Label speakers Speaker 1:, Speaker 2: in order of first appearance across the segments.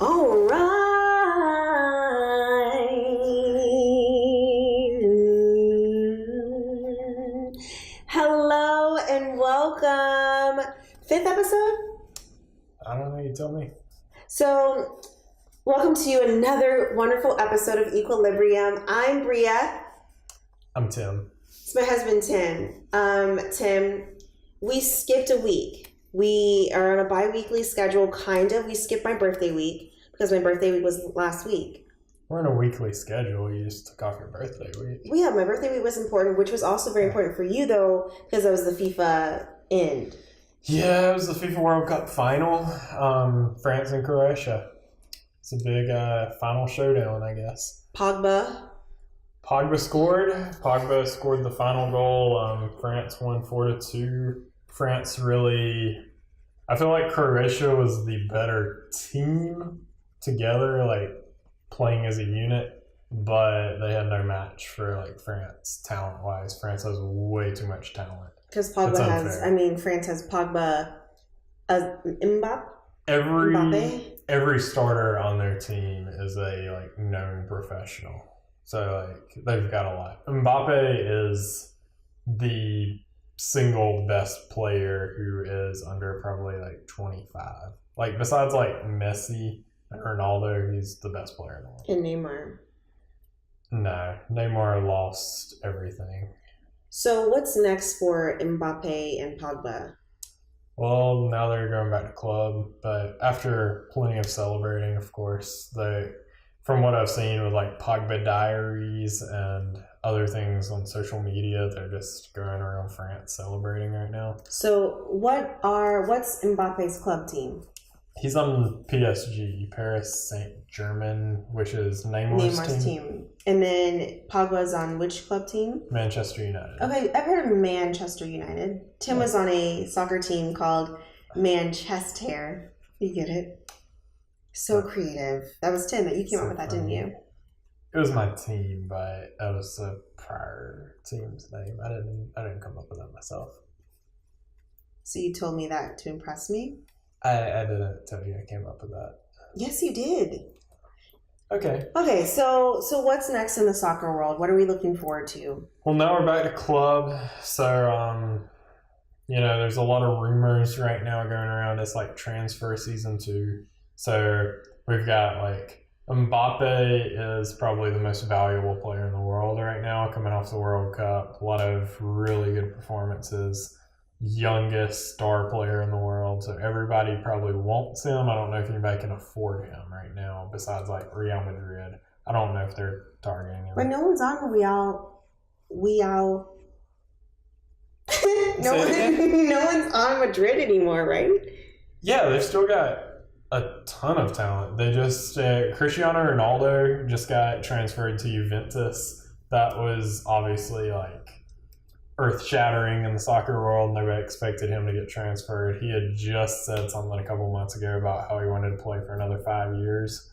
Speaker 1: All right. Hello and welcome. 5th episode?
Speaker 2: I don't know, you tell me.
Speaker 1: So, welcome to another wonderful episode of Equilibrium. I'm Bria.
Speaker 2: I'm Tim.
Speaker 1: It's my husband, Tim. Tim, we skipped a week. We are on a bi-weekly schedule, kind of. We skipped my birthday week because my birthday week was last week.
Speaker 2: We're on a weekly schedule. You just took off your birthday week.
Speaker 1: Yeah, my birthday week was important, which was also very important for you, though, because that was the FIFA end.
Speaker 2: Yeah, it was the FIFA World Cup final. France and Croatia. It's a big final showdown, I guess.
Speaker 1: Pogba
Speaker 2: scored. Pogba scored the final goal. France won 4-2. France really... I feel like Croatia was the better team together, like playing as a unit, but they had no match for like France talent-wise. France has way too much talent.
Speaker 1: Because France has Pogba, Mbappe.
Speaker 2: Every starter on their team is a known professional. So they've got a lot. Mbappe is the single best player who is under probably 25. Besides Messi and Ronaldo, he's the best player in the world.
Speaker 1: And Neymar.
Speaker 2: No, Neymar lost everything.
Speaker 1: So what's next for Mbappe and Pogba?
Speaker 2: Well, now they're going back to club, but after plenty of celebrating, of course, from what I've seen with Pogba diaries and other things on social media, they're just going around France celebrating right now. So
Speaker 1: what's Mbappe's club team?
Speaker 2: He's on PSG, Paris Saint-Germain, which is Neymar's team.
Speaker 1: And then Pogba's on which club team?
Speaker 2: Manchester United.
Speaker 1: Okay, I've heard of Manchester United. Tim was on a soccer team called Manchester. You get it? So creative. That was Tim that you came up with that, didn't you?
Speaker 2: It was my team, but that was the prior team's name. I didn't come up with that myself.
Speaker 1: So you told me that to impress me?
Speaker 2: I didn't tell you I came up with that.
Speaker 1: Yes, you did.
Speaker 2: Okay.
Speaker 1: Okay, so what's next in the soccer world? What are we looking forward to?
Speaker 2: Well, now we're back to club. So, there's a lot of rumors right now going around. It's transfer season 2. So we've got Mbappe is probably the most valuable player in the world right now, coming off the World Cup. A lot of really good performances. Youngest star player in the world, so everybody probably wants him. I don't know if anybody can afford him right now besides Real Madrid. I don't know if they're targeting him.
Speaker 1: But no one's on Real. No one's on Madrid anymore, right?
Speaker 2: Yeah, they've still got a ton of talent. They just Cristiano Ronaldo just got transferred to Juventus. That was obviously earth-shattering in the soccer world. Nobody expected him to get transferred. He had just said something a couple months ago about how he wanted to play for another 5 years,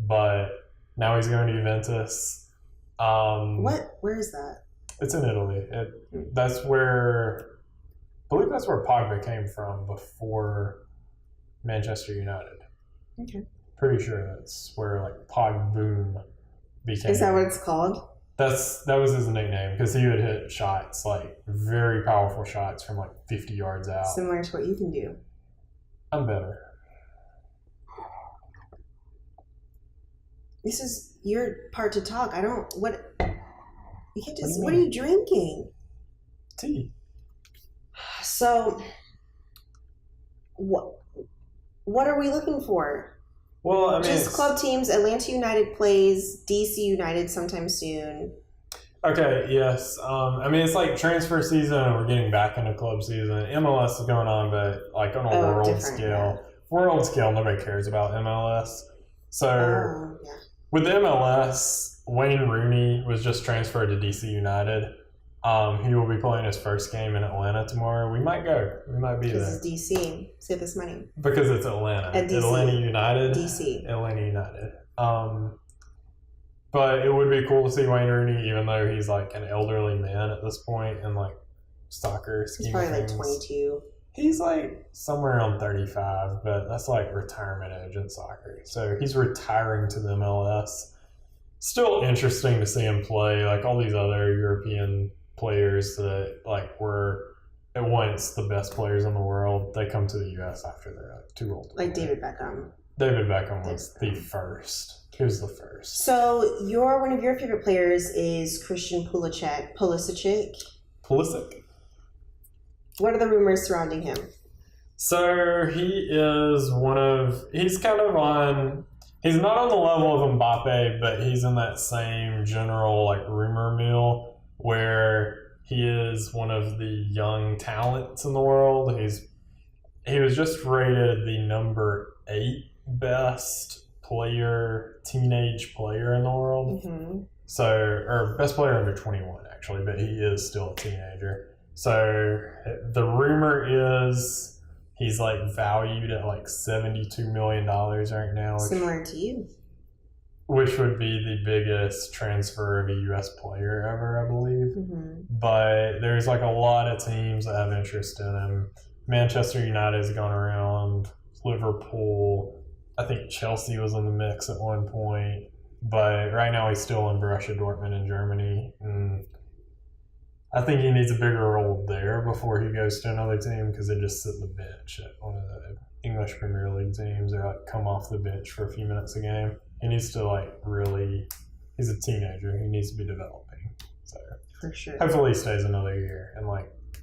Speaker 2: but now he's going to Juventus.
Speaker 1: Where is that?
Speaker 2: It's in Italy. I believe that's where Pogba came from before Manchester United.
Speaker 1: Okay.
Speaker 2: Pretty sure that's where Pogboom became.
Speaker 1: Is that what it's called?
Speaker 2: That was his nickname because he would hit shots, very powerful shots from 50 yards out.
Speaker 1: Similar to what you can do.
Speaker 2: I'm better.
Speaker 1: This is your part to talk. You can't just, what are you drinking?
Speaker 2: Tea.
Speaker 1: So, what are we looking for?
Speaker 2: Well,
Speaker 1: just club teams. Atlanta United plays DC United sometime soon.
Speaker 2: Okay, yes. It's transfer season and we're getting back into club season. MLS is going on, but on a world scale. Yeah. World scale, nobody cares about MLS. So with the MLS, Wayne Rooney was just transferred to DC United. He will be playing his first game in Atlanta tomorrow. We might go. We might be there.
Speaker 1: Because it's DC. Save this money.
Speaker 2: Because it's Atlanta.
Speaker 1: At DC.
Speaker 2: Atlanta United.
Speaker 1: DC.
Speaker 2: Atlanta United. But it would be cool to see Wayne Rooney, even though he's an elderly man at this point in soccer scheme.
Speaker 1: He's probably 22.
Speaker 2: He's like somewhere around 35, but that's like retirement age in soccer. So he's retiring to the MLS. Still interesting to see him play. Like all these other European players that like were at once the best players in the world, they come to the U.S. after they're like too old.
Speaker 1: Like David Beckham.
Speaker 2: David Beckham was the first. He was the first.
Speaker 1: So one of your favorite players is Christian Pulisic.
Speaker 2: Pulisic?
Speaker 1: What are the rumors surrounding him?
Speaker 2: So he's not on the level of Mbappe, but he's in that same general like rumor mill where he is one of the young talents in the world. He was just rated the number 8 best teenage player in the world.
Speaker 1: Mm-hmm.
Speaker 2: So, or best player under 21 actually, but he is still a teenager. So the rumor is he's like valued at like $72 million right now.
Speaker 1: Similar to you.
Speaker 2: Which would be the biggest transfer of a U.S. player ever, I believe.
Speaker 1: Mm-hmm.
Speaker 2: But there's like a lot of teams that have interest in him. Manchester United has gone around, Liverpool. I think Chelsea was in the mix at one point. But right now he's still in Borussia Dortmund in Germany. And I think he needs a bigger role there before he goes to another team because they just sit on the bench at one of the English Premier League teams. They like come off the bench for a few minutes a game. He needs to he's a teenager. He needs to be developing. So
Speaker 1: for sure.
Speaker 2: Hopefully he stays another year and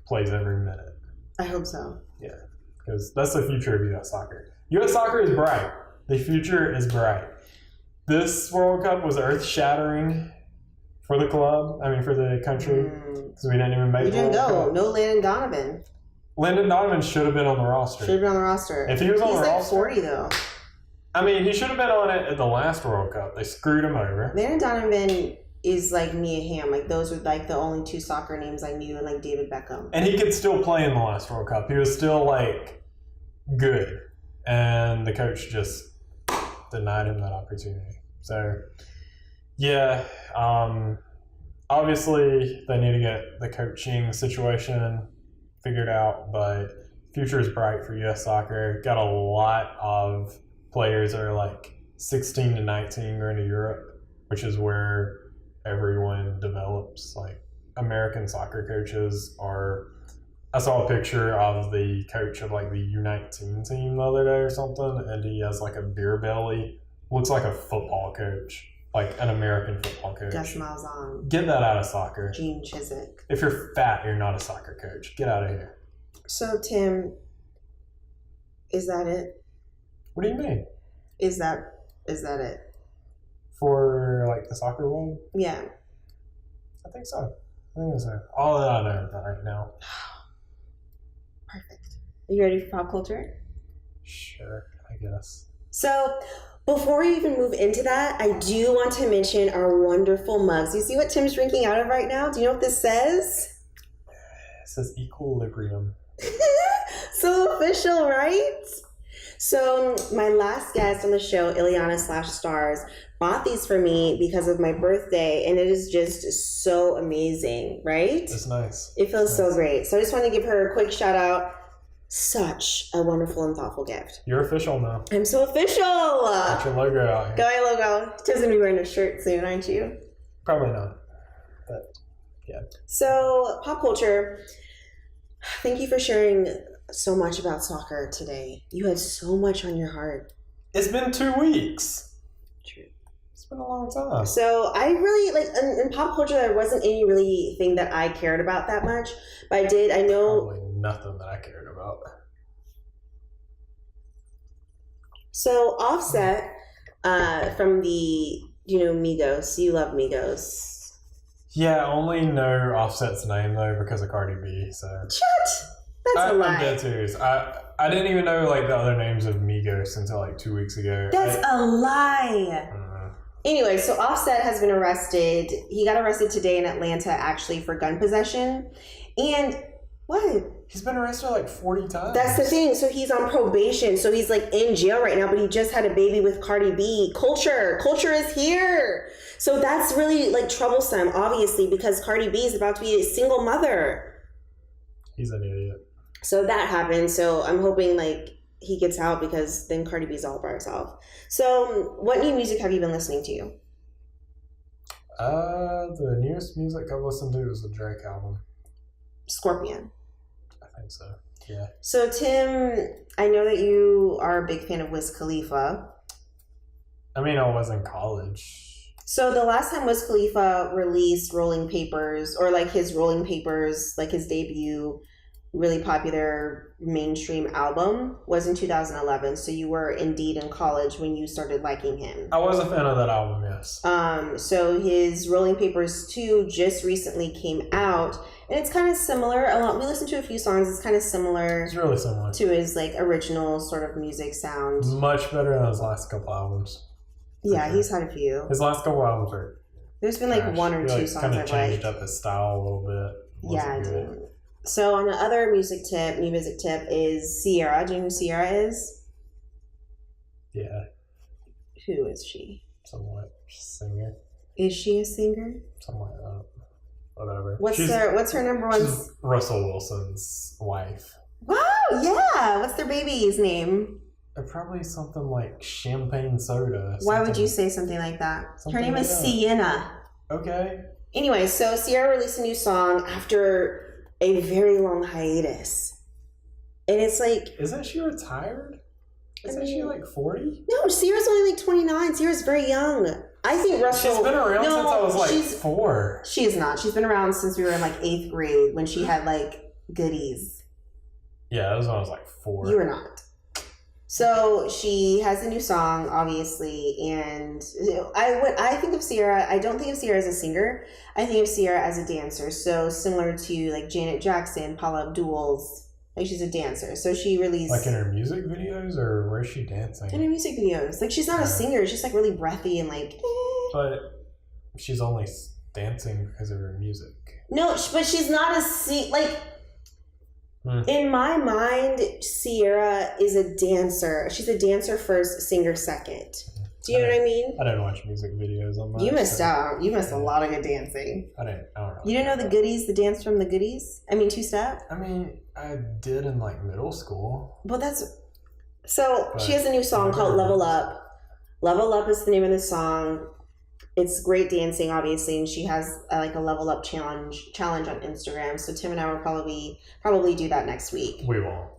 Speaker 2: plays every minute.
Speaker 1: I hope so.
Speaker 2: Yeah, because that's the future of U.S. soccer. U.S. soccer is bright. The future is bright. This World Cup was earth-shattering for the club. I mean, for the country. Because we didn't even make
Speaker 1: it. We didn't
Speaker 2: World
Speaker 1: go.
Speaker 2: Cup.
Speaker 1: No Landon Donovan.
Speaker 2: Landon Donovan should have been on the roster.
Speaker 1: If
Speaker 2: he was on the roster.
Speaker 1: He's 40 though.
Speaker 2: I mean, he should have been on it at the last World Cup. They screwed him over.
Speaker 1: Landon Donovan is like Mia Hamm. Like those were like the only 2 soccer names I knew, and like David Beckham.
Speaker 2: And he could still play in the last World Cup. He was still good, and the coach just denied him that opportunity. So, yeah, obviously they need to get the coaching situation figured out, but future is bright for U.S. soccer. Got a lot of players that are 16 to 19 going to Europe, which is where everyone develops. American soccer coaches are. I saw a picture of the coach of the U19 team the other day or something, and he has a beer belly. Looks like a football coach, an American football coach.
Speaker 1: Gus Malzahn.
Speaker 2: Get that out of soccer.
Speaker 1: Gene Chizik.
Speaker 2: If you're fat, you're not a soccer coach. Get out of here.
Speaker 1: So Tim, is that it?
Speaker 2: What do you mean?
Speaker 1: Is that it?
Speaker 2: For the soccer world?
Speaker 1: Yeah.
Speaker 2: I think so. All that I know right now.
Speaker 1: Perfect. Are you ready for pop culture?
Speaker 2: Sure, I guess.
Speaker 1: So, before we even move into that, I do want to mention our wonderful mugs. You see what Tim's drinking out of right now? Do you know what this says?
Speaker 2: It says equilibrium.
Speaker 1: So official, right? So, my last guest on the show, Ileana/Stars, bought these for me because of my birthday, and it is just so amazing, right?
Speaker 2: It's nice.
Speaker 1: It feels so great. So I just want to give her a quick shout out. Such a wonderful and thoughtful gift.
Speaker 2: You're official now.
Speaker 1: I'm so official.
Speaker 2: Got your logo out here.
Speaker 1: Got my logo. Tim's gonna be wearing a shirt soon, aren't you?
Speaker 2: Probably not. But yeah.
Speaker 1: So pop culture. Thank you for sharing so much about soccer today. You had so much on your heart.
Speaker 2: It's been 2 weeks.
Speaker 1: True.
Speaker 2: It's been a long time.
Speaker 1: So I really in pop culture there wasn't any really thing that I cared about that much. But I know
Speaker 2: probably nothing that I cared about.
Speaker 1: So Offset from the Migos. You love Migos.
Speaker 2: Yeah, I only know Offset's name though because of Cardi B. So
Speaker 1: Shut. That's a lie.
Speaker 2: I'm dead serious. I didn't even know the other names of Migos until 2 weeks ago.
Speaker 1: That's a lie. Anyway, so Offset has been arrested. He got arrested today in Atlanta, actually, for gun possession. And what?
Speaker 2: He's been arrested 40 times.
Speaker 1: That's the thing. So he's on probation. So he's in jail right now, but he just had a baby with Cardi B. Culture is here. So that's really troublesome, obviously, because Cardi B is about to be a single mother.
Speaker 2: He's an idiot.
Speaker 1: So that happened. So I'm hoping like he gets out because then Cardi B's all by herself. So what new music have you been listening to?
Speaker 2: The newest music I've listened to is the Drake album.
Speaker 1: Scorpion.
Speaker 2: I think so. Yeah.
Speaker 1: So Tim, I know that you are a big fan of Wiz Khalifa.
Speaker 2: I mean, I was in college.
Speaker 1: So the last time Wiz Khalifa released Rolling Papers, or like his Rolling Papers, like his debut really popular mainstream album, was in 2011. So you were indeed in college when you started liking him.
Speaker 2: I was a fan of that album, yes.
Speaker 1: So his Rolling Papers 2 just recently came out, and it's kind of similar. We listened to a few songs. It's kind of similar.
Speaker 2: It's really similar
Speaker 1: to his like original sort of music sound.
Speaker 2: Much better than his last couple albums.
Speaker 1: Yeah, he's had a few.
Speaker 2: His last couple albums are.
Speaker 1: There's been like one or two songs
Speaker 2: kind
Speaker 1: I've
Speaker 2: of changed
Speaker 1: liked.
Speaker 2: up his style a little bit.
Speaker 1: Yeah, I do. So on the other new music tip is Sierra. Do you know who Sierra is?
Speaker 2: Yeah.
Speaker 1: Who is she?
Speaker 2: Somewhat singer.
Speaker 1: Is she a singer?
Speaker 2: Something like that. Whatever.
Speaker 1: What's her number one?
Speaker 2: She's Russell Wilson's wife.
Speaker 1: Wow, yeah. What's their baby's name?
Speaker 2: Probably something like champagne soda.
Speaker 1: Why would you say something like that? Her name is Sienna.
Speaker 2: Okay.
Speaker 1: Anyway, so Sierra released a new song after a very long hiatus. And it's like...
Speaker 2: Isn't she retired? Isn't she like 40?
Speaker 1: No, Sierra's only like 29. Sierra's very young. I think Russell...
Speaker 2: She's been around since I was like 4.
Speaker 1: She is not. She's been around since we were in like 8th grade when she had like goodies.
Speaker 2: Yeah, that was when I was like 4.
Speaker 1: You were not. So she has a new song, obviously, and I think of Sierra. I don't think of Sierra as a singer. I think of Sierra as a dancer. So similar to like Janet Jackson, Paula Abdul's. Like she's a dancer. So she released
Speaker 2: like in her music videos, or where's she dancing?
Speaker 1: In her music videos. Like she's not a singer. She's just like really breathy and like.
Speaker 2: But she's only dancing because of her music.
Speaker 1: No, but she's not a like. In my mind, Sierra is a dancer. She's a dancer first, singer second. Do you know what I mean?
Speaker 2: I didn't watch music videos on that.
Speaker 1: You missed out. You missed a lot of good dancing.
Speaker 2: I don't know.
Speaker 1: You didn't know the goodies, the dance from the goodies? I mean, 2-step?
Speaker 2: I mean, I did in like middle school.
Speaker 1: Well, that's... So, she has a new song called Level Up. Level Up is the name of the song. It's great dancing, obviously, and she has like a level up challenge on Instagram. So Tim and I will probably do that next week.
Speaker 2: We won't.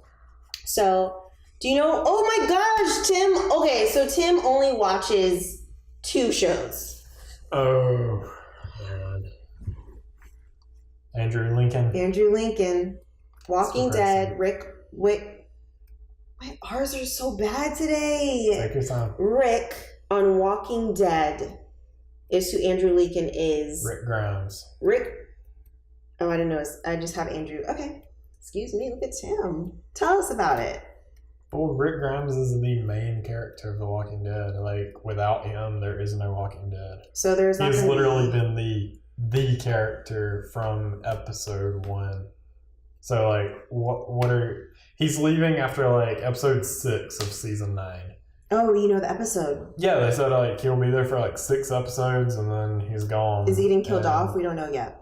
Speaker 1: So, do you know? Oh my gosh, Tim! Okay, so Tim only watches 2 shows.
Speaker 2: Oh, God. Andrew Lincoln, Walking Dead, Rick. My R's are so bad today. Take your time.
Speaker 1: Rick on Walking Dead. Is who Andrew Lincoln is.
Speaker 2: Rick Grimes.
Speaker 1: Oh, I didn't know. I just have Andrew. Okay. Excuse me. Look at Tim. Tell us about it.
Speaker 2: Well, Rick Grimes is the main character of The Walking Dead. Like, without him, there is no Walking Dead.
Speaker 1: So there's not.
Speaker 2: He's literally been the character from episode 1. So, like, he's leaving after, like, episode 6 of season 9.
Speaker 1: Oh, you know the episode.
Speaker 2: Yeah, they said like he'll be there for like 6 episodes and then he's gone.
Speaker 1: Is he getting killed off? We don't know yet.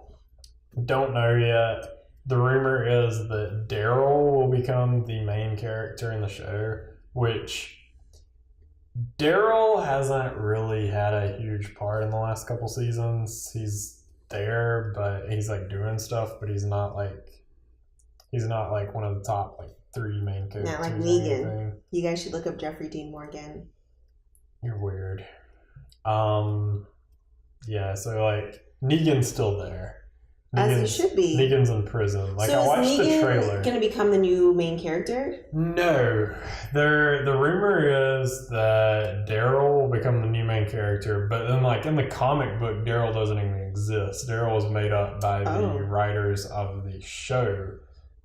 Speaker 2: Don't know yet. The rumor is that Daryl will become the main character in the show, which Daryl hasn't really had a huge part in the last couple seasons. He's there, but he's like doing stuff, but he's not like one of the top like 3 main characters.
Speaker 1: Not like Negan. You guys should look up Jeffrey Dean Morgan.
Speaker 2: You're weird. Yeah, so like Negan's still there.
Speaker 1: As he should be.
Speaker 2: Negan's in prison. Like
Speaker 1: so
Speaker 2: I watched the trailer.
Speaker 1: Going to become the new main character?
Speaker 2: No. The rumor is that Daryl will become the new main character, but then like in the comic book, Daryl doesn't even exist. Daryl was made up by the writers of the show.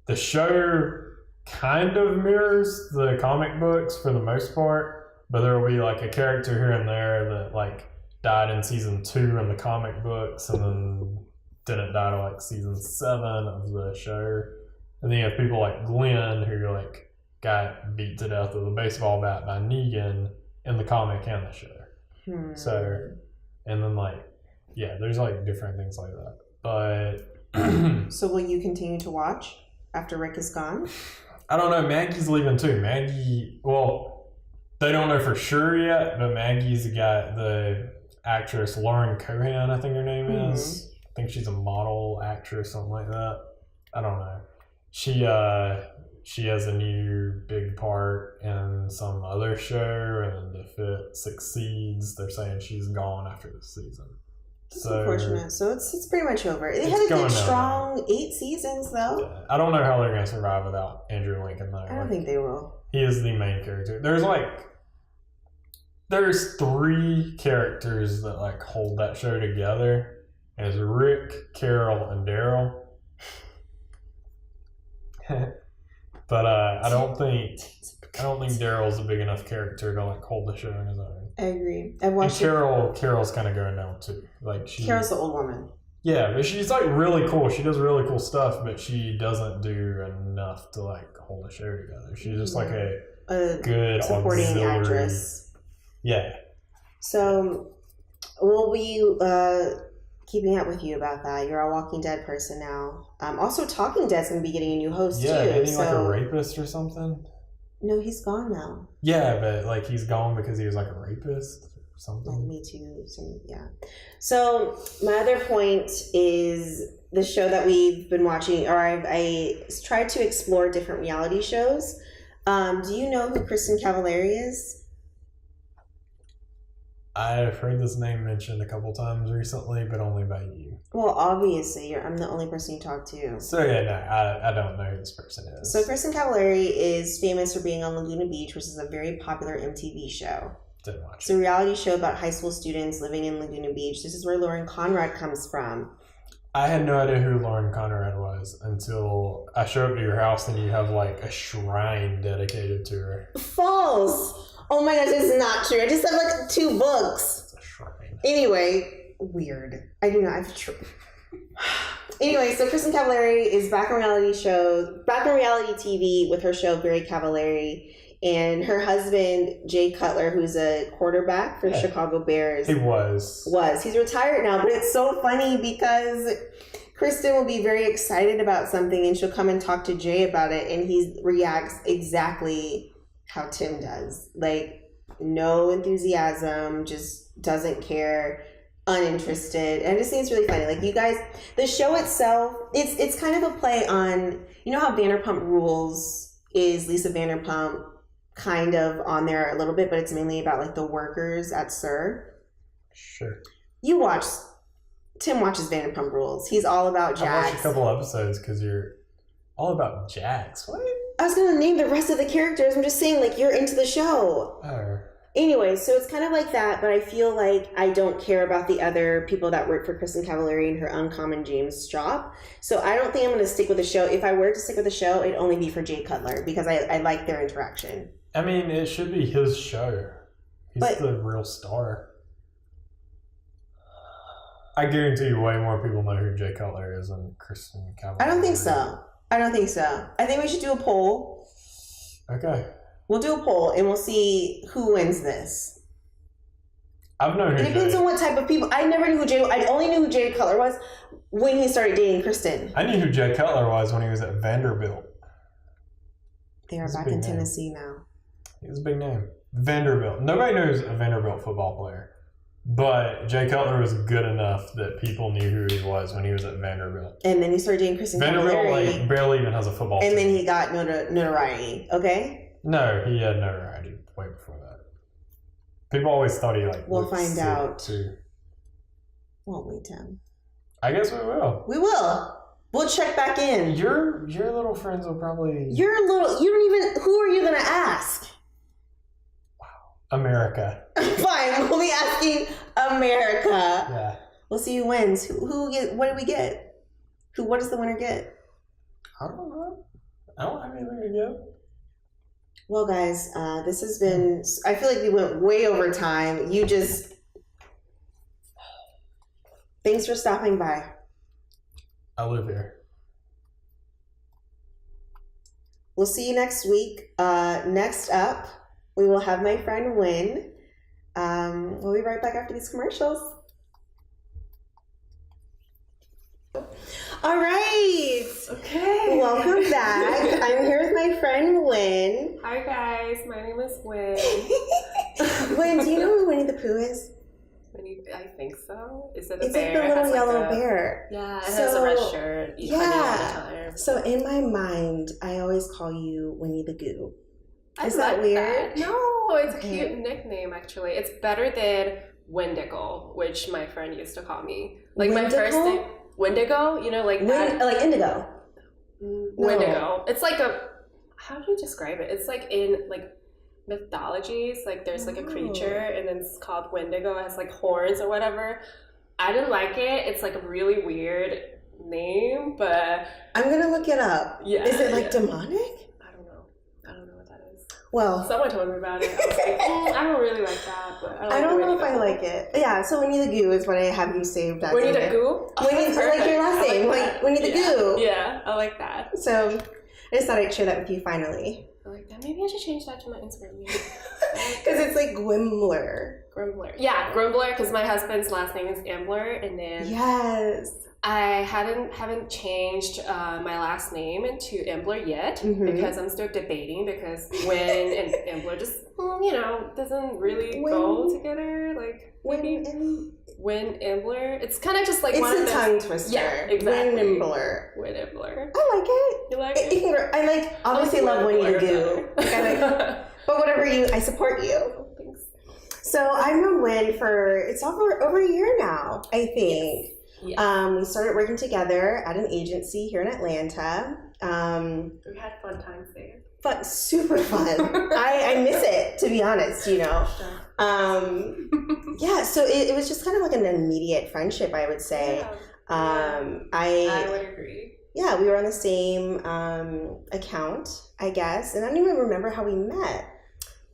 Speaker 2: The show kind of mirrors the comic books for the most part, but there will be like a character here and there that like died in season 2 in the comic books and then didn't die to like season 7 of the show. And then you have people like Glenn who like got beat to death with a baseball bat by Negan in the comic and the show. So, and then like, yeah, there's like different things like that. But
Speaker 1: so will you continue to watch? after Rick is gone?
Speaker 2: I don't know. Maggie's leaving too. They don't know for sure yet, but Maggie's the actress Lauren Cohan, I think her name is. I think she's a model actress, something like that. I don't know. She has a new big part in some other show, and if it succeeds, they're saying she's gone after this season.
Speaker 1: That's unfortunate. So it's pretty much over. They had a good, strong 8 seasons, though.
Speaker 2: Yeah. I don't know how they're going to survive without Andrew Lincoln, though.
Speaker 1: I don't think they will.
Speaker 2: He is the main character. There's 3 characters that like hold that show together. And it's Rick, Carol, and Daryl. But I don't think Daryl's a big enough character to like hold the show on his own.
Speaker 1: I agree. I've watched
Speaker 2: Carol's kind of going down too.
Speaker 1: Carol's the old woman.
Speaker 2: Yeah, but she's like really cool. She does really cool stuff, but she doesn't do enough to like hold the show together. She's just like a good
Speaker 1: supporting
Speaker 2: auxiliary
Speaker 1: actress.
Speaker 2: Yeah.
Speaker 1: So we'll be keeping up with you about that. You're a Walking Dead person now. Also, Talking Dead's going to be getting a new host too.
Speaker 2: Yeah, getting like a rapist or something.
Speaker 1: No, he's gone now.
Speaker 2: Yeah, but like he's gone because he was like a rapist or something.
Speaker 1: Like Me Too. Yeah. So my other point is the show that we've been watching, or I tried to explore different reality shows. Do you know who Kristen Cavallari is?
Speaker 2: I've heard this name mentioned a couple times recently, but only by you.
Speaker 1: Well, obviously, I'm the only person you talk to.
Speaker 2: So yeah, no, I don't know who this person is.
Speaker 1: So Kristen Cavallari is famous for being on Laguna Beach, which is a very popular MTV show.
Speaker 2: Didn't watch it.
Speaker 1: It's a reality show about high school students living in Laguna Beach. This is where Lauren Conrad comes from.
Speaker 2: I had no idea who Lauren Conrad was until I showed up to your house and you have like a shrine dedicated to her.
Speaker 1: False! Oh my gosh, it's not true. I just have like 2 books.
Speaker 2: It's a shrine.
Speaker 1: Anyway, weird. I do not have Anyway, so Kristen Cavallari is back on reality TV with her show Very Cavallari, and her husband Jay Cutler, who's a quarterback for the Chicago Bears. He's retired now, but it's so funny because Kristen will be very excited about something and she'll come and talk to Jay about it, and he reacts exactly how Tim does. Like, no enthusiasm, just doesn't care, uninterested. And I just think it's really funny. Like, you guys, the show itself, it's kind of a play on, you know how Vanderpump Rules is Lisa Vanderpump kind of on there a little bit, but it's mainly about like the workers at SUR.
Speaker 2: Sure.
Speaker 1: Tim watches Vanderpump Rules. He's all about Jax.
Speaker 2: I watched a couple episodes because you're all about Jax. What?
Speaker 1: I was going to name the rest of the characters. I'm just saying, like, you're into the show.
Speaker 2: Oh.
Speaker 1: Anyway, so it's kind of like that, but I feel like I don't care about the other people that work for Kristen Cavallari and her Uncommon James job. So I don't think I'm going to stick with the show. If I were to stick with the show, it'd only be for Jay Cutler because I like their interaction.
Speaker 2: I mean, it should be his show. He's the real star. I guarantee you way more people know who Jay Cutler is than Kristen Cavallari.
Speaker 1: I don't think so. I think we should do a poll.
Speaker 2: Okay.
Speaker 1: We'll do a poll and we'll see who wins this.
Speaker 2: I've known who
Speaker 1: It depends on what type of people. I never knew who Jay. I only knew who Jay Cutler was when he started dating Kristen.
Speaker 2: I knew who Jay Cutler was when he was at Vanderbilt.
Speaker 1: They are back in Tennessee now.
Speaker 2: He was a big name. Vanderbilt. Nobody knows a Vanderbilt football player. But Jay Cutler was good enough that people knew who he was when he was at Vanderbilt.
Speaker 1: And then he started dating Kristen
Speaker 2: Vanderbilt
Speaker 1: Cavallari.
Speaker 2: barely even has a football team.
Speaker 1: And then he got notoriety, okay?
Speaker 2: No, he had notoriety way before that. People always thought he
Speaker 1: We'll find out.
Speaker 2: Too.
Speaker 1: Won't we, Tim?
Speaker 2: I guess we will.
Speaker 1: We will. We'll check back in.
Speaker 2: Your little friends will probably...
Speaker 1: You don't even... Who are you going to ask?
Speaker 2: America.
Speaker 1: Fine, we'll be asking America.
Speaker 2: Yeah.
Speaker 1: We'll see who wins. What did we get? What does the winner get?
Speaker 2: I don't know. I don't have anything to give.
Speaker 1: Well, guys, this has been... I feel like we went way over time. Thanks for stopping by.
Speaker 2: I live here.
Speaker 1: We'll see you next week. Next up, we will have my friend Wynn. We'll be right back after these commercials. All right.
Speaker 3: Okay.
Speaker 1: Welcome back. I'm here with my friend Wynn.
Speaker 3: Hi guys, my name is Wynn.
Speaker 1: Wynn, do you know who Winnie the Pooh is?
Speaker 3: I think so. Is it a
Speaker 1: It's
Speaker 3: bear?
Speaker 1: like the little yellow
Speaker 3: like
Speaker 1: bear.
Speaker 3: Yeah, it has a red shirt. You find it all the time.
Speaker 1: So in my mind, I always call you Winnie the Goo. Is
Speaker 3: I
Speaker 1: that
Speaker 3: like
Speaker 1: weird?
Speaker 3: That. No, it's a cute nickname actually. It's better than Wendigo, which my friend used to call me. Like
Speaker 1: Wendigo?
Speaker 3: my first name, Wendigo. You know, like that.
Speaker 1: Like indigo.
Speaker 3: Wendigo.
Speaker 1: No.
Speaker 3: It's like a. How do you describe it? It's like in like mythologies. Like there's like a creature, and then it's called Wendigo. It has like horns or whatever. I didn't like it. It's like a really weird name, but
Speaker 1: I'm gonna look it up.
Speaker 3: Yeah.
Speaker 1: Is it like demonic?
Speaker 3: I don't know what that is.
Speaker 1: Well,
Speaker 3: Someone told me about it. I was like, I don't really like that, but
Speaker 1: I don't know if I like it. Yeah, so Winnie the Goo is what I have you saved as.
Speaker 3: Winnie the Goo?
Speaker 1: Winnie, like your last name, like Winnie the Goo.
Speaker 3: Yeah, I like that.
Speaker 1: So I just thought I'd share that with you finally.
Speaker 3: I like that. Maybe I should change that to my Instagram name.
Speaker 1: Because it's like Gwimler.
Speaker 3: Grumbler. Yeah, Grumbler, because my husband's last name is Ambler, and then
Speaker 1: Yes.
Speaker 3: I haven't changed my last name into Ambler yet because I'm still debating because Wynn and Ambler just doesn't really go together. Like Wynn Ambler. It's kind of just like
Speaker 1: it's
Speaker 3: one
Speaker 1: a
Speaker 3: of those.
Speaker 1: tongue twister.
Speaker 3: Yeah, exactly.
Speaker 1: Wynn-Ambler.
Speaker 3: Wynn Ambler.
Speaker 1: I like it.
Speaker 3: You like it?
Speaker 1: I like obviously love Winnie the Goo. But whatever I support you.
Speaker 3: Thanks.
Speaker 1: So I've known Wynn for it's over a year now, I think.
Speaker 3: Yes. Yes.
Speaker 1: We started working together at an agency here in Atlanta.
Speaker 3: We had fun times there.
Speaker 1: Super fun. I miss it, to be honest, Yeah, so it was just kind of like an immediate friendship, I would say.
Speaker 3: Yeah. I would agree.
Speaker 1: Yeah, we were on the same account, I guess. And I don't even remember how we met.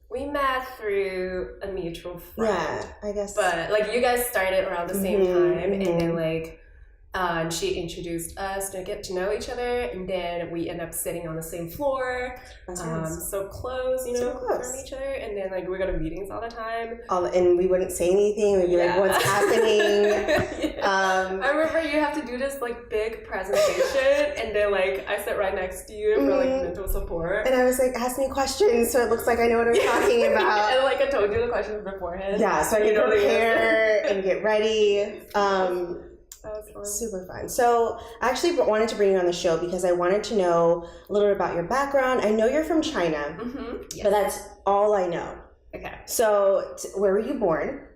Speaker 3: We met through a mutual friend.
Speaker 1: Yeah, I guess.
Speaker 3: But like you guys started around the same time, and then like she introduced us to get to know each other, and then we end up sitting on the same floor, so close, from each other, and then like we go to meetings all the time.
Speaker 1: And we wouldn't say anything. We'd be like, "What's happening?"
Speaker 3: I remember you have to do this like big presentation, and then like I sit right next to you for like mental support.
Speaker 1: And I was like, "Ask me questions, so it looks like I know what I'm talking about."
Speaker 3: And like I told you the questions beforehand.
Speaker 1: Yeah, so I can prepare and get ready.
Speaker 3: That was fun.
Speaker 1: Super fun. So I actually wanted to bring you on the show because I wanted to know a little bit about your background. I know you're from China,
Speaker 3: Yes.
Speaker 1: but that's all I know.
Speaker 3: Okay.
Speaker 1: So where were you born?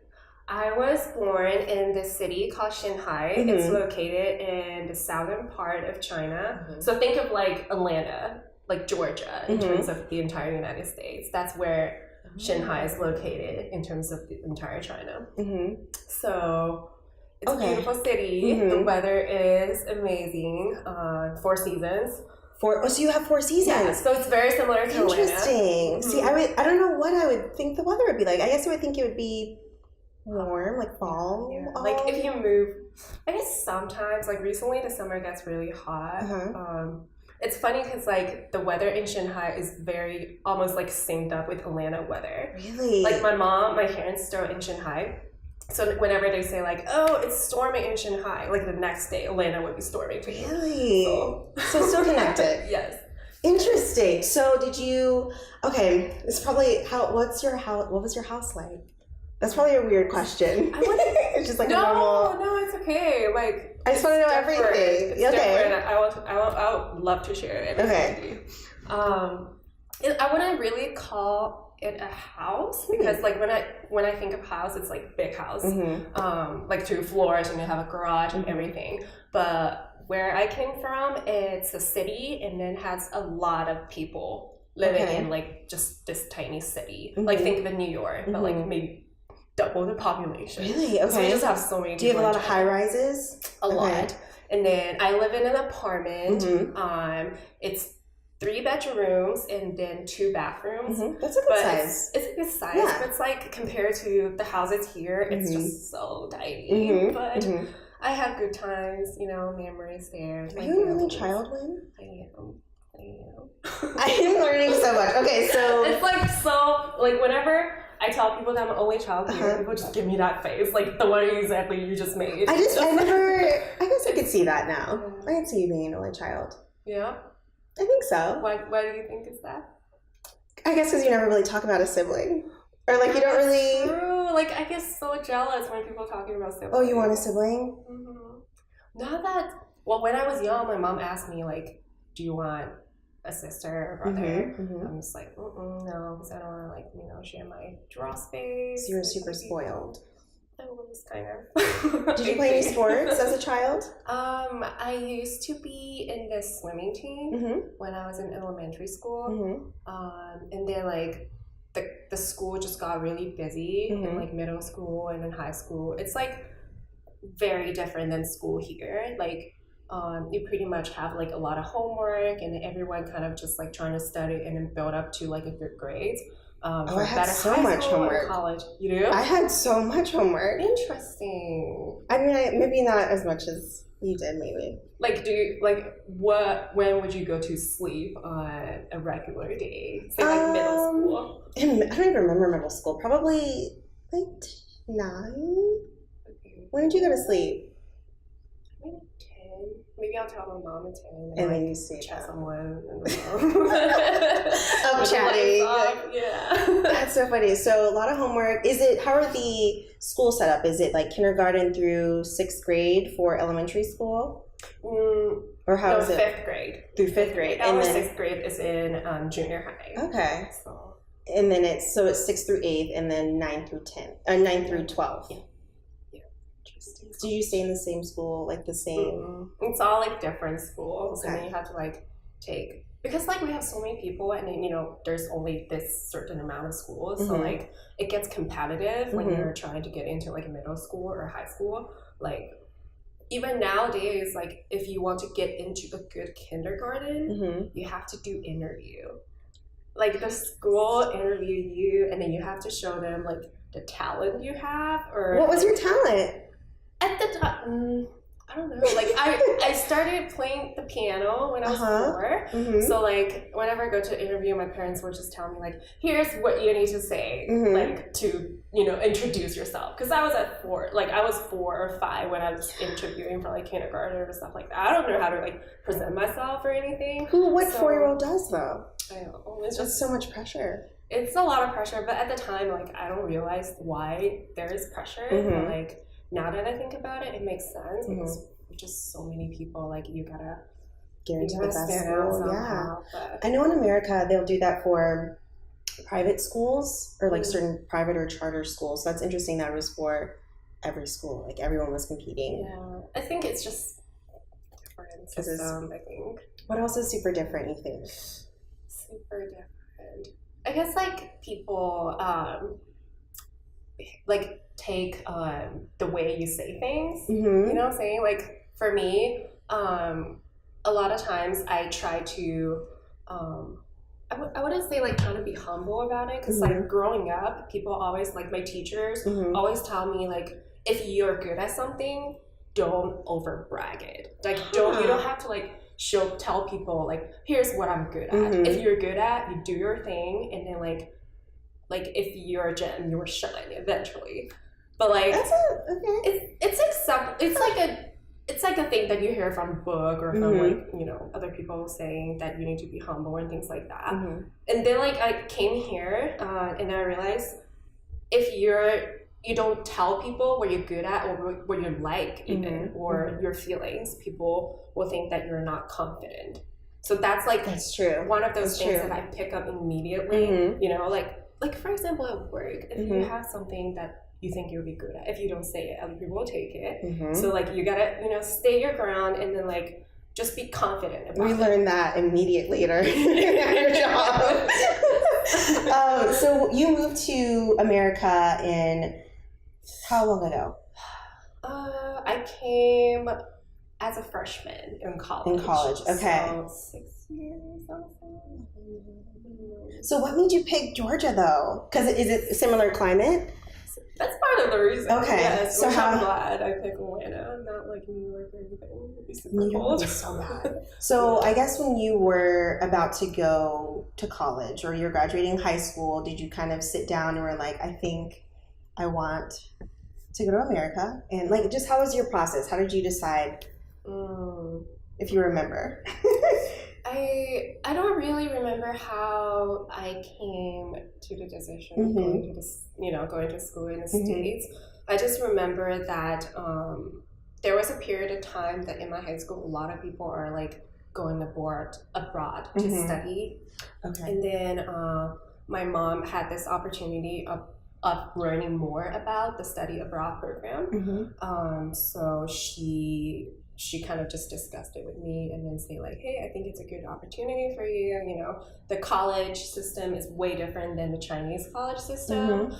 Speaker 3: I was born in the city called Shanghai. It's located in the southern part of China. So think of like Atlanta, like Georgia, in terms of the entire United States. That's where Shanghai is located in terms of the entire China. So it's a beautiful city. The weather is amazing. 4 seasons.
Speaker 1: So you have 4 seasons.
Speaker 3: Yeah, so it's very similar to Atlanta.
Speaker 1: Interesting. See, I don't know what I would think the weather would be like. I guess I would think it would be warm, like fall.
Speaker 3: Yeah. Like if you move, I guess sometimes, like recently the summer gets really hot. It's funny because like the weather in Shanghai is very almost like synced up with Atlanta weather.
Speaker 1: Really?
Speaker 3: Like my parents are in Shanghai. So whenever they say like, oh, it's storming in Shanghai, like the next day Atlanta would be storming too.
Speaker 1: Really? So still connected.
Speaker 3: Yes.
Speaker 1: Interesting. So it's probably what was your house like? That's probably a weird question. It's just like a normal.
Speaker 3: No, it's okay. Like
Speaker 1: I just want to know everything.
Speaker 3: It's different. I would love to share everything with you. I wouldn't really call it a house because like when I think of house, it's like big house, like 2 floors, and you have a garage and everything. But where I came from, it's a city, and then has a lot of people living in like just this tiny city. Like think of New York, but like maybe double the population.
Speaker 1: Really? Okay.
Speaker 3: So we just have so many.
Speaker 1: Do you have a lot of high rises?
Speaker 3: A lot. And then I live in an apartment. It's 3 bedrooms and then 2 bathrooms.
Speaker 1: That's a good size.
Speaker 3: It's a good size, but it's like compared to the houses here, it's just so tiny. But I have good times, memories there.
Speaker 1: Are you an only child, Wynn?
Speaker 3: I am.
Speaker 1: I am learning so much. Okay, so
Speaker 3: it's like so like whenever I tell people that I'm an only child here. People just give me that face, like the one exactly you just made.
Speaker 1: I guess I could see that now. I can see you being an only child.
Speaker 3: Yeah.
Speaker 1: I think so.
Speaker 3: Why do you think is that?
Speaker 1: I guess because you never really talk about a sibling. Or like you don't really...
Speaker 3: True. Like I get so jealous when people are talking about siblings.
Speaker 1: Oh, you want a sibling?
Speaker 3: Not that... Well, when I was young, my mom asked me, like, do you want a sister or brother? I'm just like, no, because I don't want to, like, share my draw space.
Speaker 1: So you're super spoiled.
Speaker 3: I was kind of.
Speaker 1: Did you play any sports as a child?
Speaker 3: I used to be in the swimming team when I was in elementary school. And then, like, the school just got really busy in, like, middle school and in high school. It's, like, very different than school here. Like, you pretty much have like a lot of homework and everyone kind of just like trying to study and then build up to like a good grade.
Speaker 1: I had so much homework.
Speaker 3: College. You do?
Speaker 1: I had so much homework.
Speaker 3: Interesting.
Speaker 1: I mean, maybe not as much as you did, maybe.
Speaker 3: Like, when would you go to sleep on a regular day? Say like middle school.
Speaker 1: I don't even remember middle school. Probably like 9. Okay. When did you go to sleep?
Speaker 3: Maybe 10. Maybe I'll tell my mom at 10.
Speaker 1: And then you see
Speaker 3: chat someone.
Speaker 1: Chatting.
Speaker 3: Yeah.
Speaker 1: That's so funny. So a lot of homework. How are the school set up? Is it like kindergarten through 6th grade for elementary school? Or how is it?
Speaker 3: 5th grade.
Speaker 1: Through 5th grade.
Speaker 3: And then 6th grade is in junior high.
Speaker 1: Okay. So. And then it's 6th through 8th and then 9 through 10. 9 through 12. Yeah. Do you stay in the same school, like the same?
Speaker 3: It's all like different schools,
Speaker 1: okay.
Speaker 3: And then you have to like take, because like we have so many people, and then there's only this certain amount of schools, so like it gets competitive when you're trying to get into like middle school or high school. Like even nowadays, like if you want to get into a good kindergarten, you have to do interview. Like the school interview you, and then you have to show them like the talent you have. Or
Speaker 1: what was your talent?
Speaker 3: At the time, I don't know. Like I started playing the piano when I was 4. So like whenever I go to interview, my parents would just tell me like, "Here's what you need to say, like to introduce yourself." Because I was at 4, like I was 4 or 5 when I was interviewing for like kindergarten or stuff like that. I don't know how to like present myself or anything.
Speaker 1: What 4-year-old does though?
Speaker 3: I know. It's
Speaker 1: just so much pressure.
Speaker 3: It's a lot of pressure, but at the time, like I don't realize why there is pressure. But like now that I think about it, it makes sense because just so many people, like you gotta
Speaker 1: get into the best school.
Speaker 3: Yeah,
Speaker 1: I know in America they'll do that for private schools or like certain private or charter schools. So that's interesting. That was for every school, like everyone was competing.
Speaker 3: Yeah, I think it's just different system. I think.
Speaker 1: What else is super different? You think?
Speaker 3: Super different. I guess like people like take the way you say things. You know what I'm saying? Like for me, a lot of times I try to I wouldn't say like trying to be humble about it, because like growing up, people always, like my teachers always tell me like, if you're good at something, don't over brag it. Like you don't have to like tell people like, here's what I'm good at. If you're good at, you do your thing, and then like if you're a gem, you're shine eventually. But like it's like a thing that you hear from book or from like other people saying that you need to be humble and things like that. And then like I came here and I realized if you don't tell people what you're good at or what you like even or your feelings, people will think that you're not confident. So that's true. One of those things that I pick up immediately. Like for example at work, if you have something that you think you'll be good at, if you don't say it, other people will take it. So like you gotta stay your ground and then like just be confident about it.
Speaker 1: We learned that immediately at your job. So you moved to America in how long ago?
Speaker 3: I came as a freshman in college.
Speaker 1: Okay.
Speaker 3: So 6 years or so.
Speaker 1: So what made you pick Georgia though? Because is it a similar climate?
Speaker 3: That's part of the reason.
Speaker 1: Okay.
Speaker 3: Yes,
Speaker 1: So
Speaker 3: I'm glad I picked Atlanta, not like New York or anything. It'd be super cold.
Speaker 1: So bad. So I guess when you were about to go to college or you're graduating high school, did you kind of sit down and were like, I think I want to go to America? And like, just how was your process? How did you decide? If you remember.
Speaker 3: I don't really remember how I came to the decision of going to this, going to school in the States. I just remember that there was a period of time that in my high school, a lot of people are like going abroad to study. Okay. And then my mom had this opportunity of learning more about the study abroad program. So she kind of just discussed it with me and then say like, hey, I think it's a good opportunity for you. The college system is way different than the Chinese college system.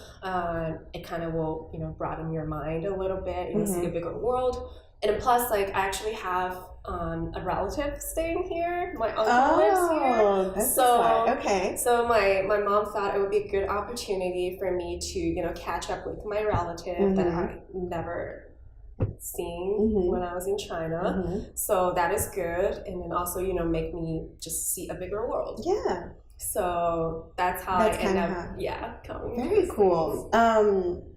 Speaker 3: It kind of will, broaden your mind a little bit, see a bigger world. And plus, like, I actually have a relative staying here. My uncle lives here.
Speaker 1: That's so okay.
Speaker 3: So my mom thought it would be a good opportunity for me to, catch up with my relative that I never seen when I was in China. So that is good. And then also, make me just see a bigger world. Yeah. So that's how I end up coming.
Speaker 1: Very cool.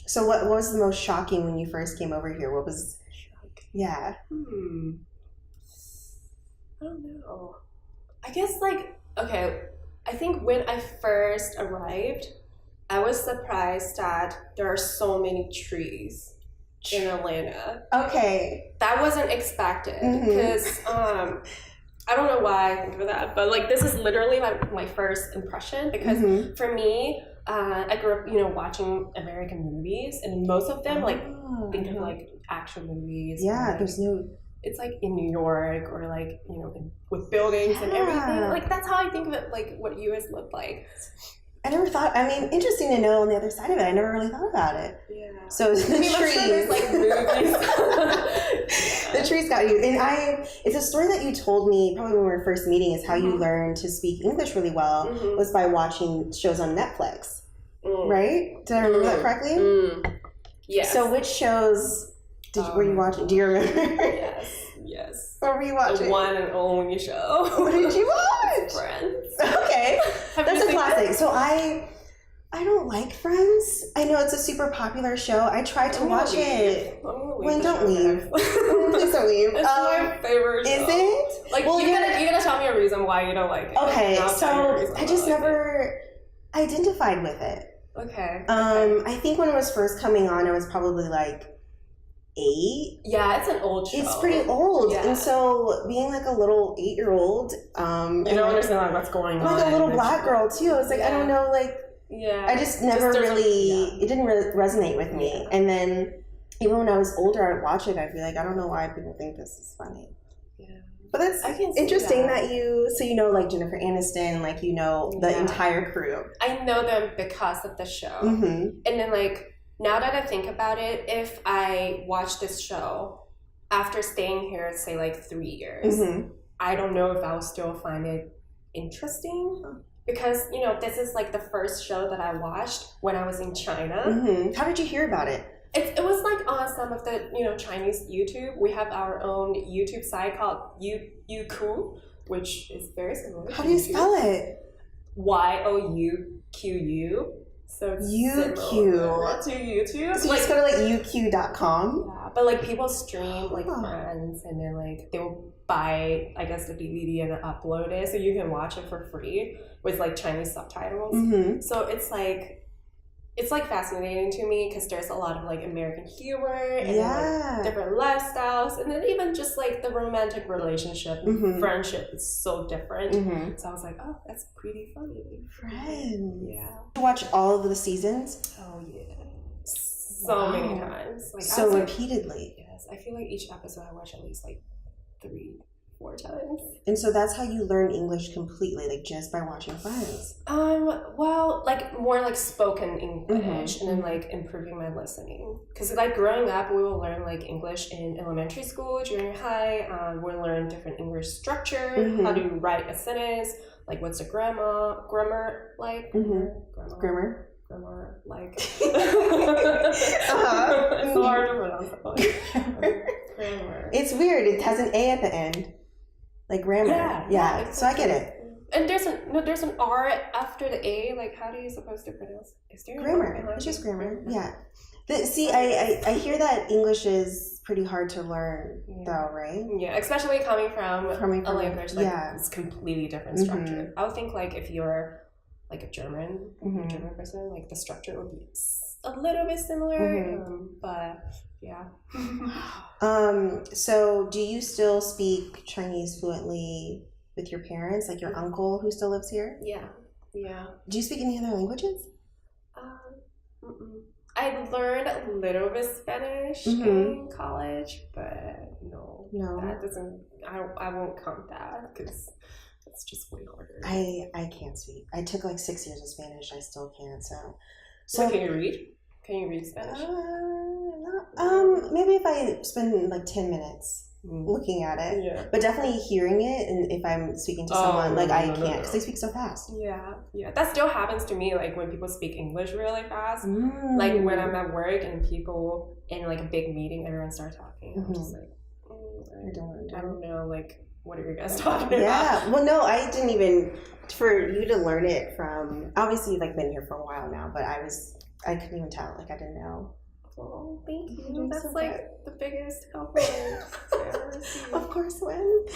Speaker 1: So what was the most shocking when you first came over here? What was I
Speaker 3: don't know. I guess I think when I first arrived, I was surprised that there are so many trees in Atlanta. Okay. That wasn't expected because I don't know why I think of that, but like this is literally my first impression because for me, I grew up, watching American movies and most of them think of like action movies.
Speaker 1: Yeah, there's
Speaker 3: it's like in New York or like, with buildings and everything. Like that's how I think of it, like what US looked like.
Speaker 1: I never thought, interesting to know on the other side of it. I never really thought about it. Yeah. So the trees.
Speaker 3: Like movies.
Speaker 1: The trees got you. And it's a story that you told me probably when we were first meeting is how you learned to speak English really well was by watching shows on Netflix. Right? Did I remember that correctly?
Speaker 3: Yes.
Speaker 1: So which shows were you watching? Do you remember?
Speaker 3: Yes.
Speaker 1: What were you watching?
Speaker 3: The one and only show.
Speaker 1: What did you watch?
Speaker 3: Friends.
Speaker 1: Okay. That's a classic. So I don't like Friends. I know it's a super popular show. I tried to watch it. Don't leave. Please don't leave.
Speaker 3: It's my favorite show.
Speaker 1: Is it?
Speaker 3: Like, well, you're gonna tell me a reason why you don't like it.
Speaker 1: Okay, so I just never identified with it.
Speaker 3: Okay.
Speaker 1: I think when it was first coming on, I was probably like 8.
Speaker 3: Yeah, it's an old show.
Speaker 1: It's pretty old. Yeah. And so being like a little 8-year-old,
Speaker 3: you don't understand what's going on.
Speaker 1: Like a little black girl too. It's like I don't know, like I just never it didn't really resonate with me. Yeah. And then even when I was older, I'd watch it, I'd be like, I don't know why people think this is funny. Yeah. But that's interesting that you like Jennifer Aniston, like the entire crew.
Speaker 3: I know them because of the show. And then like now that I think about it, if I watch this show after staying here, say like 3 years, I don't know if I'll still find it interesting because, this is like the first show that I watched when I was in China.
Speaker 1: How did you hear about it?
Speaker 3: It was like on some of the, Chinese YouTube. We have our own YouTube site called Youku, which is very similar.
Speaker 1: How do you spell it?
Speaker 3: YOUQU. So it's
Speaker 1: UQ
Speaker 3: to YouTube.
Speaker 1: So you just go to like uq.com.
Speaker 3: Yeah, but like people stream like Friends, and then like they'll buy, I guess, the DVD and upload it, so you can watch it for free with like Chinese subtitles. So it's like fascinating to me because there's a lot of like American humor and like different lifestyles, and then even just like the romantic relationship and friendship is so different. So I was like, oh, that's pretty funny.
Speaker 1: Friends.
Speaker 3: Yeah.
Speaker 1: You watch all of the seasons?
Speaker 3: Oh yeah. So many times. Like
Speaker 1: so repeatedly.
Speaker 3: Yes. I feel like each episode I watch at least like 3-4 times.
Speaker 1: And so that's how you learn English completely, like just by watching Friends?
Speaker 3: Well, like more like spoken English and then like improving my listening. Because like growing up, we will learn like English in elementary school, junior high. We'll learn different English structure, how to write a sentence, like what's the grammar like? Grammar. grammar, like.
Speaker 1: It's
Speaker 3: so hard to pronounce that one. Grammar.
Speaker 1: It's weird. It has an A at the end, like grammar. Yeah.
Speaker 3: Exactly.
Speaker 1: So I get it.
Speaker 3: And there's an R after the A. Like, how do you supposed to pronounce? Is there
Speaker 1: Grammar? It's just grammar. Yeah. See, I hear that English is pretty hard to learn, though, right?
Speaker 3: Yeah, especially coming from a language like it's completely different structure. I would think like if you're like a German person, like the structure would be a little bit similar, but yeah.
Speaker 1: So do you still speak Chinese fluently with your parents, like your uncle who still lives here?
Speaker 3: Yeah.
Speaker 1: Do you speak any other languages?
Speaker 3: I learned a little bit Spanish in college, but no, that doesn't. I won't count that because it's just way harder.
Speaker 1: I can't speak. I took like 6 years of Spanish. I still can't.
Speaker 3: So can you read? Can you read Spanish?
Speaker 1: Maybe if I spend like 10 minutes looking at it, but definitely hearing it, and if I'm speaking to someone, like I can't because they speak so fast.
Speaker 3: Yeah, that still happens to me. Like when people speak English really fast, like when I'm at work and people in like a big meeting, everyone starts talking. I'm just like, I don't know, like what are you guys talking about?
Speaker 1: Yeah, well, no, I didn't even for you to learn it from. Obviously, you've like been here for a while now, but I couldn't even tell. Like I didn't know.
Speaker 3: Oh, thank you. That's so like the biggest compliment I've ever received.
Speaker 1: Of course, when.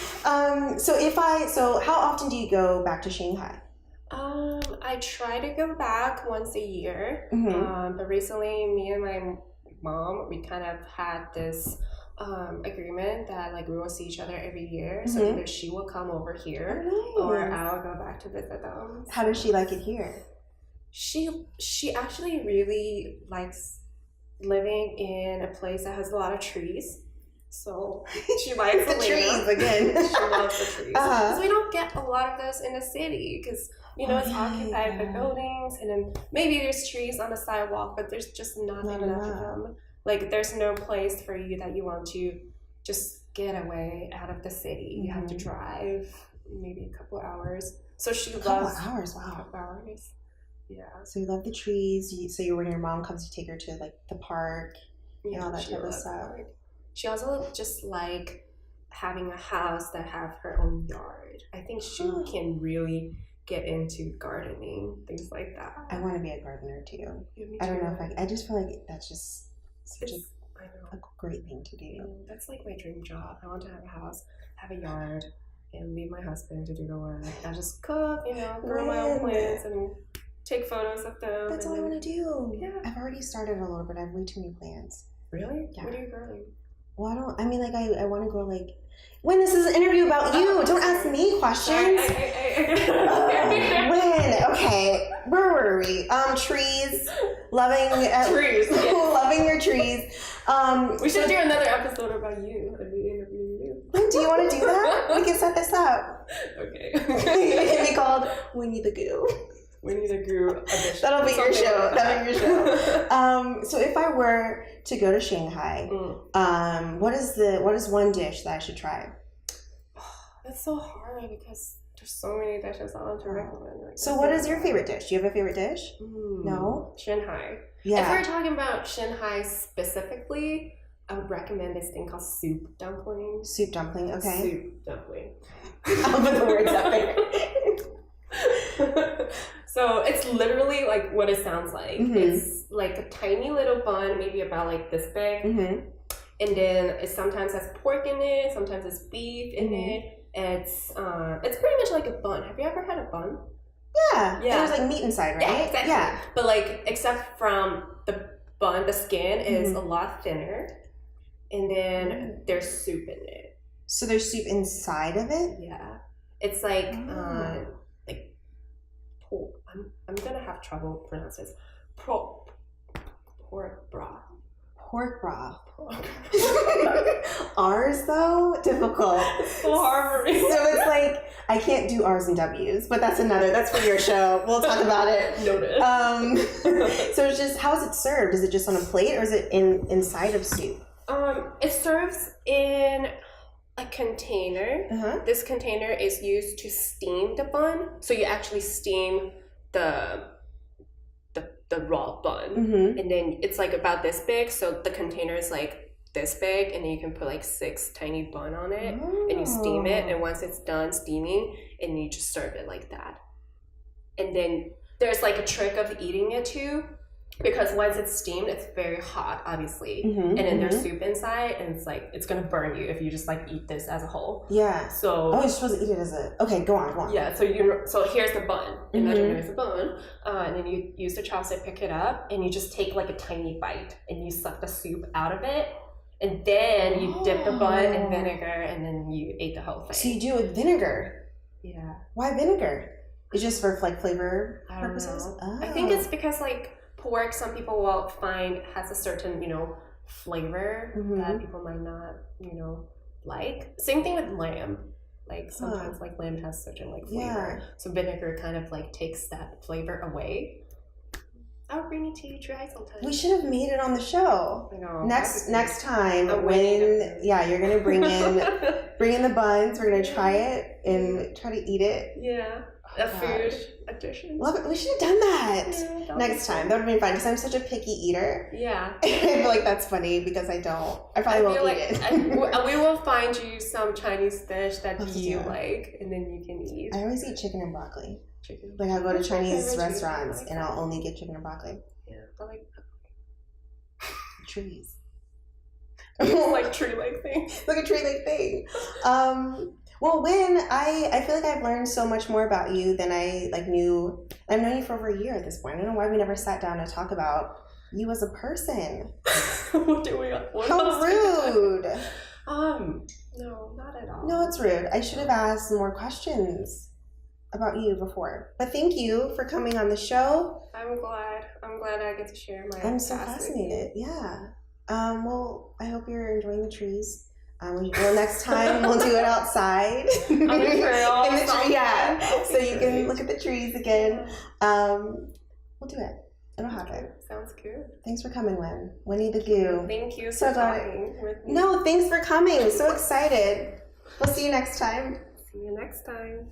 Speaker 1: So how often do you go back to Shanghai?
Speaker 3: I try to go back once a year. But recently, me and my mom, we kind of had this agreement that like we will see each other every year. So either she will come over here or I'll go back to visit them.
Speaker 1: How does she like it here?
Speaker 3: She actually really likes living in a place that has a lot of trees, so she likes
Speaker 1: the trees again.
Speaker 3: She loves the trees because we don't get a lot of those in the city because it's occupied by buildings, and then maybe there's trees on the sidewalk, but there's just not enough of them. Like there's no place for you that you want to just get away out of the city. You have to drive maybe a couple hours. So she loves
Speaker 1: a couple hours. Wow.
Speaker 3: A couple hours. Yeah.
Speaker 1: So you love the trees. When your mom comes to take her to like the park and all that type of stuff.
Speaker 3: She also just like having a house that have her own yard. I think she can really get into gardening, things like that.
Speaker 1: I want to be a gardener too. I don't know if I just feel like that's just such a great thing to do.
Speaker 3: That's like my dream job. I want to have a house, have a yard, and leave my husband to do the work. I just cook, grow my own plants and take photos of them.
Speaker 1: That's all I want to do.
Speaker 3: Yeah.
Speaker 1: I've already started a little bit. I have way too many plants.
Speaker 3: Really?
Speaker 1: Yeah.
Speaker 3: What are you growing?
Speaker 1: Well, I want to grow like... When this is an interview about you, don't ask me questions. When? Okay. Where were we? Trees. Loving...
Speaker 3: trees.
Speaker 1: Loving your trees.
Speaker 3: We should do another episode about you and me interviewing you.
Speaker 1: Do you want to do that? We can set this up.
Speaker 3: Okay.
Speaker 1: It can be called Winnie the Goo.
Speaker 3: Winnie the Goo edition.
Speaker 1: That'll be your show. That'll be your show. So if I were to go to Shanghai, what is one dish that I should try?
Speaker 3: That's so hard because there's so many dishes I want to recommend. Like,
Speaker 1: so what is your favorite dish? Do you have a favorite dish? No?
Speaker 3: Shanghai.
Speaker 1: Yeah.
Speaker 3: If we're talking about Shanghai specifically, I would recommend this thing called soup dumpling.
Speaker 1: Soup dumpling, okay.
Speaker 3: Soup dumpling.
Speaker 1: I'll put the words out there.
Speaker 3: So it's literally like what it sounds like. It's like a tiny little bun, maybe about like this big. And then it sometimes has pork in it, sometimes it's beef in it. It's pretty much like a bun. Have you ever had a bun?
Speaker 1: Yeah. There's like meat inside, right?
Speaker 3: Yeah, exactly.
Speaker 1: Yeah.
Speaker 3: But like except from the bun, the skin is a lot thinner. And then there's soup in it.
Speaker 1: So there's soup inside of it?
Speaker 3: Yeah. It's like pork. I'm gonna have trouble pronouncing this. Pork broth.
Speaker 1: Pork broth. R's though? Difficult.
Speaker 3: It's so hard for me.
Speaker 1: So it's like I can't do R's and W's, but that's for your show. We'll talk about it.
Speaker 3: Noted.
Speaker 1: So it's just, how is it served? Is it just on a plate or is it inside of soup?
Speaker 3: It serves in a container. This container is used to steam the bun. So you actually steam the the raw bun.
Speaker 1: Mm-hmm.
Speaker 3: And then it's like about this big, so the container is like this big, and then you can put like 6 tiny bun on it, and you steam it, and once it's done steaming, and you just serve it like that. And then there's like a trick of eating it too, because once it's steamed, it's very hot, obviously, and then there's soup inside, and it's like it's gonna burn you if you just like eat this as a whole.
Speaker 1: Yeah.
Speaker 3: So
Speaker 1: you're supposed to eat it as a. Okay, go on.
Speaker 3: Yeah. So here's the bun. Imagine there's a bun, and then you use the chopstick, pick it up, and you just take like a tiny bite, and you suck the soup out of it, and then you dip the bun in vinegar, and then you ate the whole thing.
Speaker 1: So you do it with vinegar.
Speaker 3: Yeah.
Speaker 1: Why vinegar? It's just for like flavor purposes.
Speaker 3: Oh. I think it's because like pork, some people will find has a certain, flavor that people might not, like. Same thing with lamb. Like sometimes like lamb has certain like flavor.
Speaker 1: Yeah.
Speaker 3: So vinegar kind of like takes that flavor away. I'll bring it to you try sometime.
Speaker 1: We should have made it on the show.
Speaker 3: I know.
Speaker 1: Next time when you're gonna bring in the buns, we're gonna try it and try to eat it.
Speaker 3: Yeah. A food addition.
Speaker 1: Love it. We should have done that next time. That would be fun because I'm such a picky eater.
Speaker 3: Yeah.
Speaker 1: I feel like that's funny because I probably won't eat it.
Speaker 3: We will find you some Chinese dish that you like, and then you can eat.
Speaker 1: I always eat chicken and broccoli. Like I'll go to Chinese restaurants and I'll only get chicken and broccoli.
Speaker 3: Yeah, but like
Speaker 1: trees.
Speaker 3: Like tree-like thing.
Speaker 1: Like a tree-like thing. Well, I feel like I've learned so much more about you than I knew. I've known you for over a year at this point. I don't know why we never sat down to talk about you as a person.
Speaker 3: What do we?
Speaker 1: How rude.
Speaker 3: No, not at all.
Speaker 1: No, it's rude. I should have asked more questions about you before. But thank you for coming on the show.
Speaker 3: I'm glad I get to share my.
Speaker 1: I'm so fascinated. Yeah. Well, I hope you're enjoying the trees. Next time we'll do it outside.
Speaker 3: On the trail.
Speaker 1: In the tree, yeah. So you can look at the trees again. We'll do it. It'll happen.
Speaker 3: Sounds good.
Speaker 1: Thanks for coming, Winnie the Goo.
Speaker 3: Thank you for talking with me.
Speaker 1: No, thanks for coming. So excited. We'll see you next time.
Speaker 3: See you next time.